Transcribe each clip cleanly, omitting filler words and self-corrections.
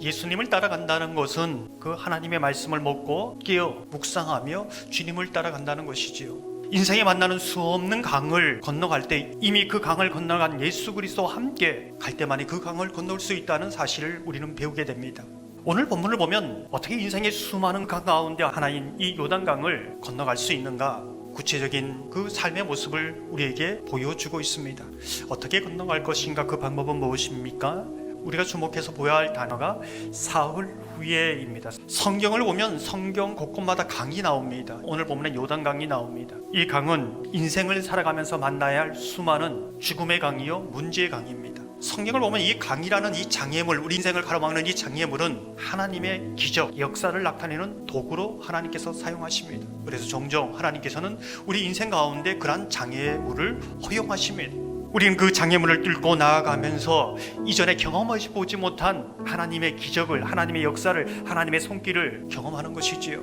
예수님을 따라간다는 것은 그 하나님의 말씀을 먹고 깨어 묵상하며 주님을 따라간다는 것이지요. 인생에 만나는 수없는 강을 건너갈 때 이미 그 강을 건너간 예수 그리스도와 함께 갈 때만이 그 강을 건널 수 있다는 사실을 우리는 배우게 됩니다. 오늘 본문을 보면 어떻게 인생의 수많은 강 가운데 하나인 이 요단강을 건너갈 수 있는가, 구체적인 그 삶의 모습을 우리에게 보여주고 있습니다. 어떻게 건너갈 것인가, 그 방법은 무엇입니까? 우리가 주목해서 보아야 할 단어가 사흘 후에입니다. 성경을 보면 성경 곳곳마다 강이 나옵니다. 오늘 보면 요단강이 나옵니다. 이 강은 인생을 살아가면서 만나야 할 수많은 죽음의 강이요 문제의 강입니다. 성경을 보면 이 강이라는 이 장애물, 우리 인생을 가로막는 이 장애물은 하나님의 기적, 역사를 나타내는 도구로 하나님께서 사용하십니다. 그래서 종종 하나님께서는 우리 인생 가운데 그러한 장애물을 허용하십니다. 우리는 그 장애물을 뚫고 나아가면서 이전에 경험하지 보지 못한 하나님의 기적을, 하나님의 역사를, 하나님의 손길을 경험하는 것이지요.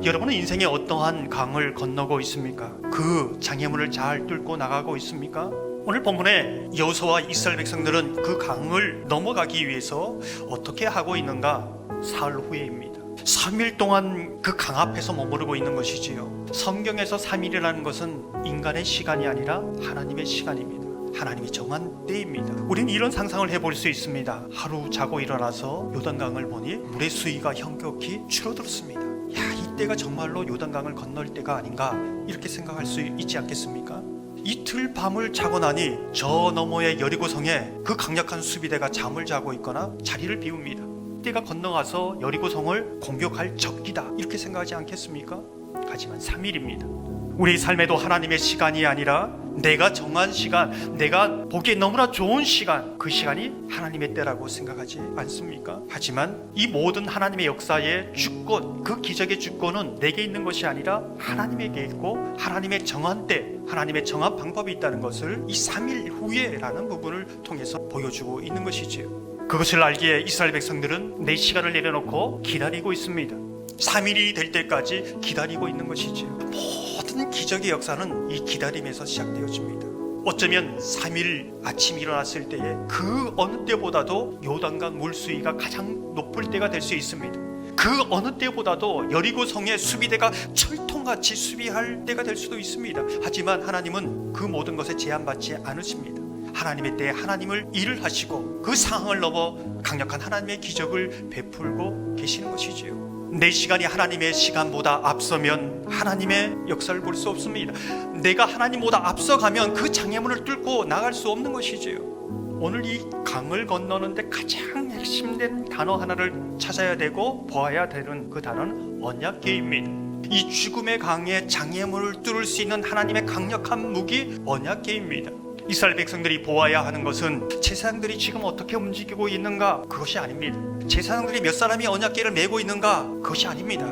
여러분은 인생에 어떠한 강을 건너고 있습니까? 그 장애물을 잘 뚫고 나가고 있습니까? 오늘 본문에 여호수아와 이스라엘 백성들은 그 강을 넘어가기 위해서 어떻게 하고 있는가? 사흘 후에입니다. 3일 동안 그 강 앞에서 머무르고 있는 것이지요. 성경에서 3일이라는 것은 인간의 시간이 아니라 하나님의 시간입니다. 하나님이 정한 때입니다. 우리는 이런 상상을 해볼 수 있습니다. 하루 자고 일어나서 요단강을 보니 물의 수위가 현격히 줄어들었습니다. 이때가 정말로 요단강을 건널 때가 아닌가, 이렇게 생각할 수 있지 않겠습니까? 이틀 밤을 자고 나니 저 너머의 여리고성에 그 강력한 수비대가 잠을 자고 있거나 자리를 비웁니다. 때가 건너가서 여리고성을 공격할 적기다, 이렇게 생각하지 않겠습니까? 하지만 3일입니다. 우리 삶에도 하나님의 시간이 아니라 내가 정한 시간, 내가 보기에 너무나 좋은 시간, 그 시간이 하나님의 때라고 생각하지 않습니까? 하지만 이 모든 하나님의 역사의 주권, 그 기적의 주권은 내게 있는 것이 아니라 하나님에게 있고, 하나님의 정한 때, 하나님의 정한 방법이 있다는 것을 이 3일 후에라는 부분을 통해서 보여주고 있는 것이지요. 그것을 알기에 이스라엘 백성들은 내 시간을 내려놓고 기다리고 있습니다. 3일이 될 때까지 기다리고 있는 것이지요. 모든 기적의 역사는 이 기다림에서 시작되어집니다. 어쩌면 3일 아침 일어났을 때에 그 어느 때보다도 요단강 물수위가 가장 높을 때가 될 수 있습니다. 그 어느 때보다도 여리고성의 수비대가 철통같이 수비할 때가 될 수도 있습니다. 하지만 하나님은 그 모든 것에 제한받지 않으십니다. 하나님의 때에 하나님을 일을 하시고 그 상황을 넘어 강력한 하나님의 기적을 베풀고 계시는 것이지요. 내 시간이 하나님의 시간보다 앞서면 하나님의 역사를 볼 수 없습니다. 내가 하나님보다 앞서가면 그 장애물을 뚫고 나갈 수 없는 것이지요. 오늘 이 강을 건너는데 가장 핵심된 단어 하나를 찾아야 되고 보아야 되는 그 단어는 언약궤입니다. 이 죽음의 강에 장애물을 뚫을 수 있는 하나님의 강력한 무기 언약궤입니다. 이스라엘 백성들이 보아야 하는 것은 제사장들이 지금 어떻게 움직이고 있는가, 그것이 아닙니다. 제사장들이 몇 사람이 언약궤를 메고 있는가, 그것이 아닙니다.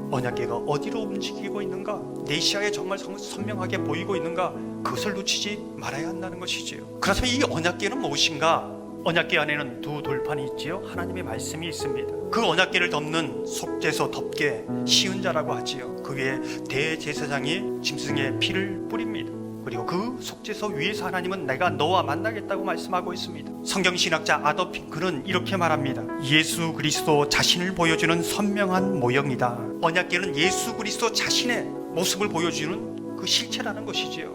언약궤가 어디로 움직이고 있는가, 내 시야에 정말 선명하게 보이고 있는가, 그것을 놓치지 말아야 한다는 것이지요. 그렇다면 이 언약궤는 무엇인가? 언약궤 안에는 두 돌판이 있지요. 하나님의 말씀이 있습니다. 그 언약궤를 덮는 속죄소 덮개, 시은자라고 하지요. 그 위에 대제사장이 짐승의 피를 뿌립니다. 그리고 그 속죄소 위에서 하나님은 내가 너와 만나겠다고 말씀하고 있습니다. 성경신학자 아더 핑크는 이렇게 말합니다. 예수 그리스도 자신을 보여주는 선명한 모형이다. 언약궤는 예수 그리스도 자신의 모습을 보여주는 그 실체라는 것이지요.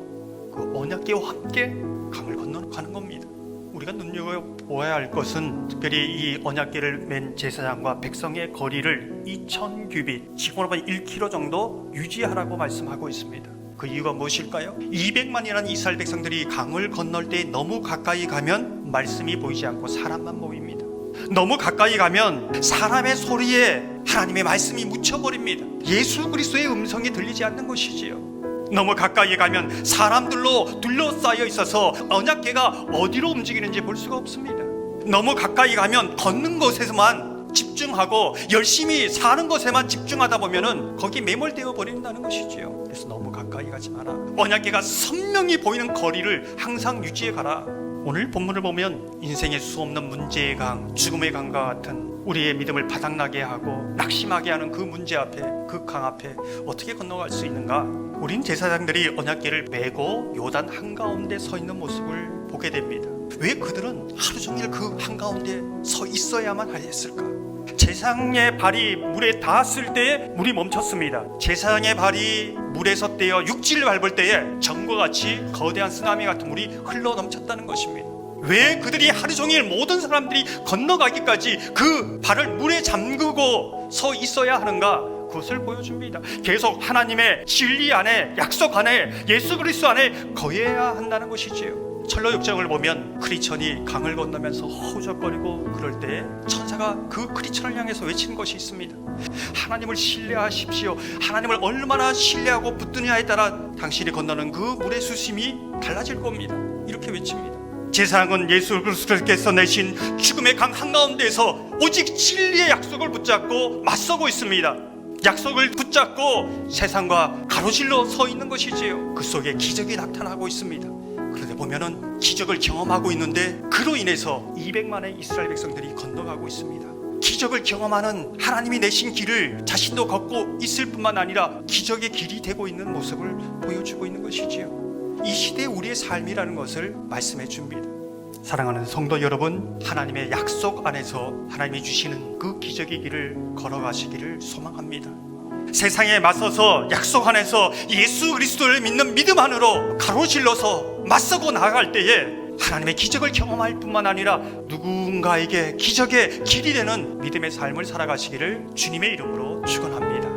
그 언약궤와 함께 강을 건너가는 겁니다. 우리가 눈여겨보아야 할 것은 특별히 이 언약궤를 맨 제사장과 백성의 거리를 2000규빗, 지금으로 보면 1km 정도 유지하라고 말씀하고 있습니다. 그 이유가 무엇일까요? 200만이라는 이스라엘 백성들이 강을 건널 때 너무 가까이 가면 말씀이 보이지 않고 사람만 보입니다. 너무 가까이 가면 사람의 소리에 하나님의 말씀이 묻혀버립니다. 예수 그리스도의 음성이 들리지 않는 것이지요. 너무 가까이 가면 사람들로 둘러싸여 있어서 언약궤가 어디로 움직이는지 볼 수가 없습니다. 너무 가까이 가면 걷는 것에서만 집중하고 열심히 사는 것에만 집중하다 보면은 거기 매몰되어 버린다는 것이지요. 그래서 너무 가까이 가지 마라. 언약궤가 선명히 보이는 거리를 항상 유지해 가라. 오늘 본문을 보면 인생의 수없는 문제의 강, 죽음의 강과 같은 우리의 믿음을 바닥나게 하고 낙심하게 하는 그 문제 앞에, 그 강 앞에 어떻게 건너갈 수 있는가? 우린 제사장들이 언약궤를 메고 요단 한가운데 서 있는 모습을 보게 됩니다. 왜 그들은 하루 종일 그 한가운데 서 있어야만 했을까? 제사장의 발이 물에 닿았을 때에 물이 멈췄습니다. 제사장의 발이 물에서 떼어 육지를 밟을 때에 전과 같이 거대한 쓰나미 같은 물이 흘러 넘쳤다는 것입니다. 왜 그들이 하루 종일 모든 사람들이 건너가기까지 그 발을 물에 잠그고 서 있어야 하는가? 그것을 보여줍니다. 계속 하나님의 진리 안에, 약속 안에, 예수 그리스도 안에 거해야 한다는 것이지요. 철로 6장을 보면 크리천이 강을 건너면서 허우적거리고 그럴 때 천사가 그 크리천을 향해서 외치는 것이 있습니다. 하나님을 신뢰하십시오. 하나님을 얼마나 신뢰하고 붙드냐에 따라 당신이 건너는 그 물의 수심이 달라질 겁니다. 이렇게 외칩니다. 제사장은 예수 그리스도께서 내신 죽음의 강 한가운데에서 오직 진리의 약속을 붙잡고 맞서고 있습니다. 약속을 붙잡고 세상과 가로질러 서 있는 것이지요. 그 속에 기적이 나타나고 있습니다. 그런데 보면은 기적을 경험하고 있는데 그로 인해서 200만의 이스라엘 백성들이 건너가고 있습니다. 기적을 경험하는 하나님이 내신 길을 자신도 걷고 있을 뿐만 아니라 기적의 길이 되고 있는 모습을 보여주고 있는 것이지요. 이 시대의 우리의 삶이라는 것을 말씀해 줍니다. 사랑하는 성도 여러분, 하나님의 약속 안에서 하나님이 주시는 그 기적의 길을 걸어가시기를 소망합니다. 세상에 맞서서 약속 안에서 예수 그리스도를 믿는 믿음 안으로 가로질러서 맞서고 나아갈 때에 하나님의 기적을 경험할 뿐만 아니라 누군가에게 기적의 길이 되는 믿음의 삶을 살아가시기를 주님의 이름으로 축원합니다.